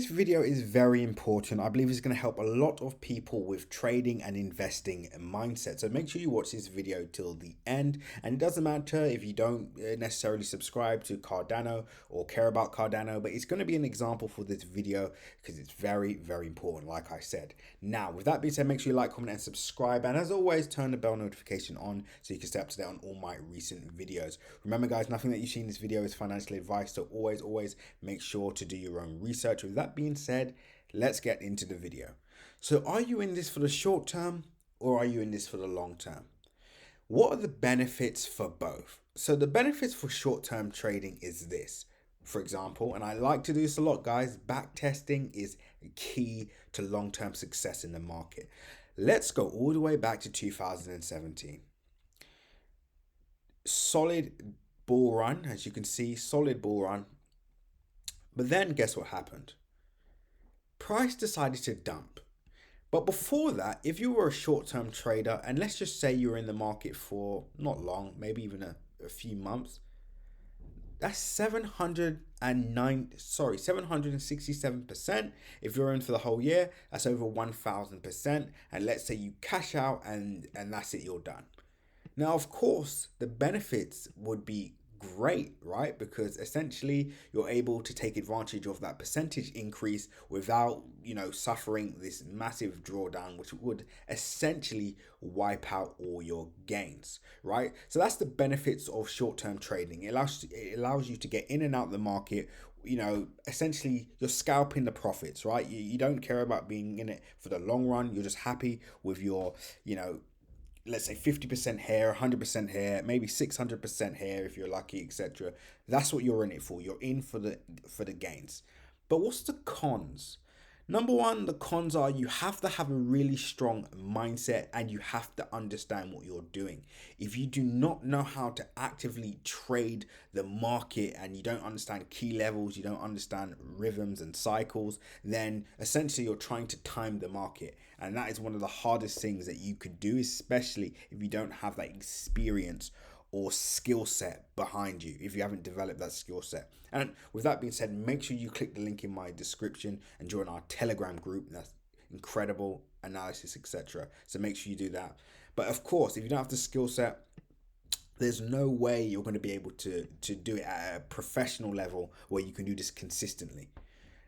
this video is very important. I believe it's going to help a lot of people with trading and investing mindset. So make sure you watch this video till the end. And it doesn't matter if you don't necessarily subscribe to Cardano or care about Cardano, but it's going to be an example for this video because it's very, very important, like I said. Now, with that being said, make sure you like, comment, and subscribe. And as always, turn the bell notification on so you can stay up to date on all my recent videos. Remember, guys, nothing that you see in this video is financial advice. So always make sure to do your own research. With that being said, let's get into the video. So are you in this for the short term or are you in this for the long term? What are the benefits for both? So the benefits for short-term trading is this. For example, and I like to do this a lot, guys, back testing is key to long-term success in the market. Let's go all the way back to 2017. Solid bull run, as you can see, solid bull run. But then guess what happened? Price decided to dump. But before that, if you were a short-term trader, and let's just say you were in the market for not long, maybe even a few months, that's 767%. If you're in for the whole year, that's over 1000%. And let's say you cash out and that's it, you're done. Now, of course, the benefits would be great, right? Because essentially you're able to take advantage of that percentage increase without, suffering this massive drawdown, which would essentially wipe out all your gains, right? So that's the benefits of short-term trading. It allows you to get in and out the market. Essentially you're scalping the profits, right? You don't care about being in it for the long run. You're just happy with your, let's say 50% here, 100% here, maybe 600% here if you're lucky, etc. That's what you're in it for. You're in for the gains. But what's the cons? Number one, the cons are you have to have a really strong mindset and you have to understand what you're doing. If you do not know how to actively trade the market and you don't understand key levels, you don't understand rhythms and cycles, then essentially you're trying to time the market. And that is one of the hardest things that you could do, especially if you don't have that experience or skill set behind you, if you haven't developed that skill set. And with that being said, make sure you click the link in my description and join our Telegram group. That's incredible analysis, etc. So make sure you do that. But of course, if you don't have the skill set, there's no way you're going to be able to do it at a professional level where you can do this consistently.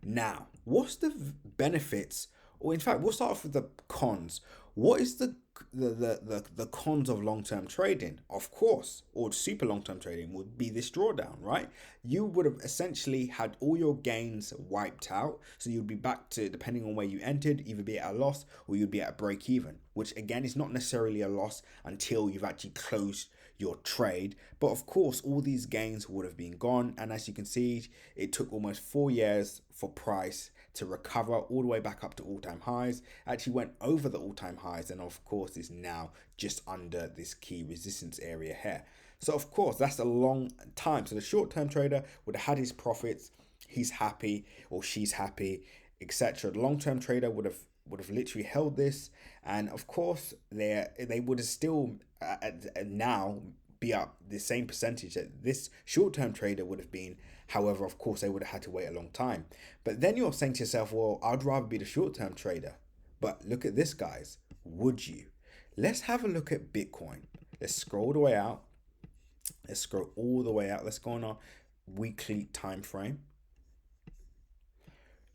Now, what's the benefits? Or in fact, we'll start off with the cons. What is the cons of long-term trading? Of course, or super long-term trading would be this drawdown, right? You would have essentially had all your gains wiped out. So you'd be back to, depending on where you entered, either be at a loss or you'd be at a break even, which again is not necessarily a loss until you've actually closed your trade. But of course, all these gains would have been gone. And as you can see, it took almost 4 years for price to recover all the way back up to all-time highs. Actually went over the all-time highs and of course is now just under this key resistance area here. So of course that's a long time. So the short-term trader would have had his profits, he's happy or she's happy, etc. The long-term trader would have literally held this, and of course they would have still now be up the same percentage that this short-term trader would have been. However, of course, they would have had to wait a long time. But then you're saying to yourself, well, I'd rather be the short-term trader. But look at this, guys. Would you? Let's have a look at Bitcoin. Let's scroll all the way out. Let's scroll all the way out. Let's go on our weekly time frame.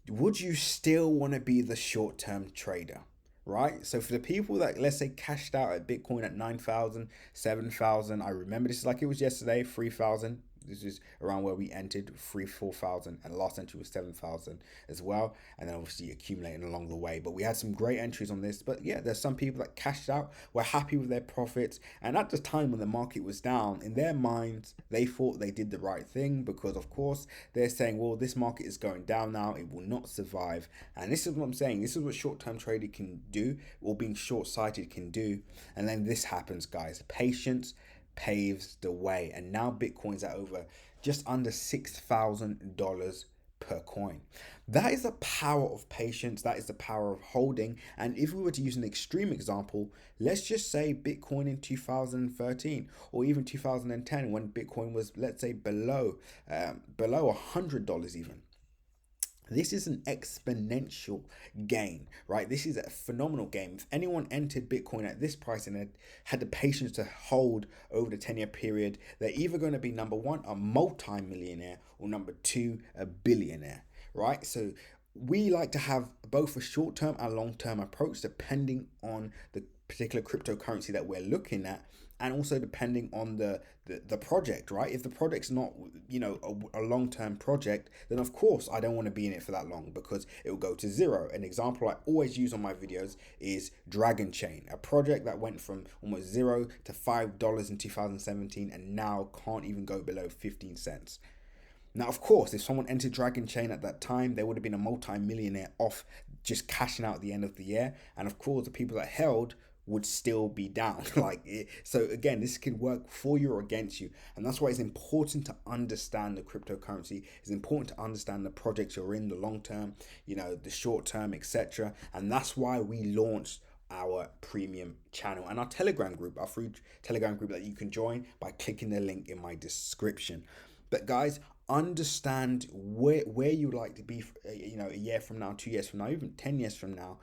Would you still want to be the short-term trader? Right? So for the people that, let's say, cashed out at Bitcoin at 9,000, 7,000, I remember this is like it was yesterday, 3,000. This is around where we entered, 4,000, and last entry was 7,000 as well. And then obviously accumulating along the way. But we had some great entries on this. But yeah, there's some people that cashed out, were happy with their profits. And at the time when the market was down, in their minds, they thought they did the right thing because, of course, they're saying, well, this market is going down now. It will not survive. And this is what I'm saying. This is what short-term trading can do, or being short-sighted can do. And then this happens, guys. Patience paves the way, and now Bitcoin's at over just under $6,000 per coin. That is the power of patience. That is the power of holding. And if we were to use an extreme example, let's just say Bitcoin in 2013 or even 2010, when Bitcoin was, let's say, below $100 even. This is an exponential gain, right? This is a phenomenal game. If anyone entered Bitcoin at this price and had the patience to hold over the 10-year period, they're either going to be number one, a multi-millionaire, or number two, a billionaire, right? So we like to have both a short-term and long-term approach depending on the particular cryptocurrency that we're looking at, and also depending on the project, right? If the project's not, a long-term project, then of course I don't want to be in it for that long because it will go to zero. An example I always use on my videos is Dragon Chain, a project that went from almost zero to $5 in 2017 and now can't even go below 15 cents. Now, of course, if someone entered Dragon Chain at that time, they would have been a multi-millionaire off just cashing out at the end of the year. And of course, the people that held would still be down. So again, this can work for you or against you. And that's why it's important to understand the cryptocurrency. It's important to understand the projects you're in, the long term, the short term, etc. And that's why we launched our premium channel and our Telegram group, our free Telegram group that you can join by clicking the link in my description. But guys, understand where you'd like to be, a year from now, 2 years from now, even 10 years from now.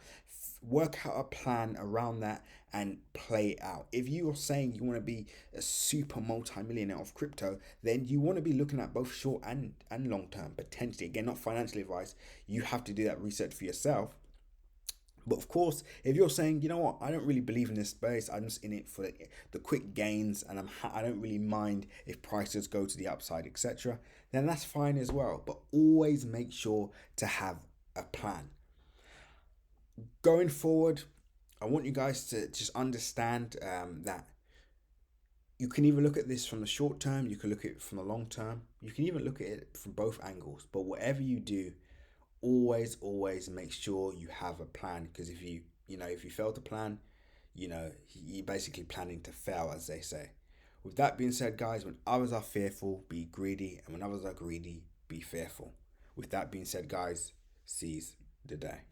Work out a plan around that and play it out. If you're saying you want to be a super multi-millionaire of crypto, then you want to be looking at both short and long term potentially. Again, not financial advice. You have to do that research for yourself. But of course, if you're saying, you know what, I don't really believe in this space, I'm just in it for the quick gains, and I don't really mind if prices go to the upside, etc., then that's fine as well. But always make sure to have a plan. Going forward, I want you guys to just understand that you can either look at this from the short term, you can look at it from the long term, you can even look at it from both angles. But whatever you do, always make sure you have a plan, because if you fail to plan, you're basically planning to fail, as they say. With that being said, guys, when others are fearful, be greedy, and when others are greedy, be fearful. With that being said, guys, seize the day.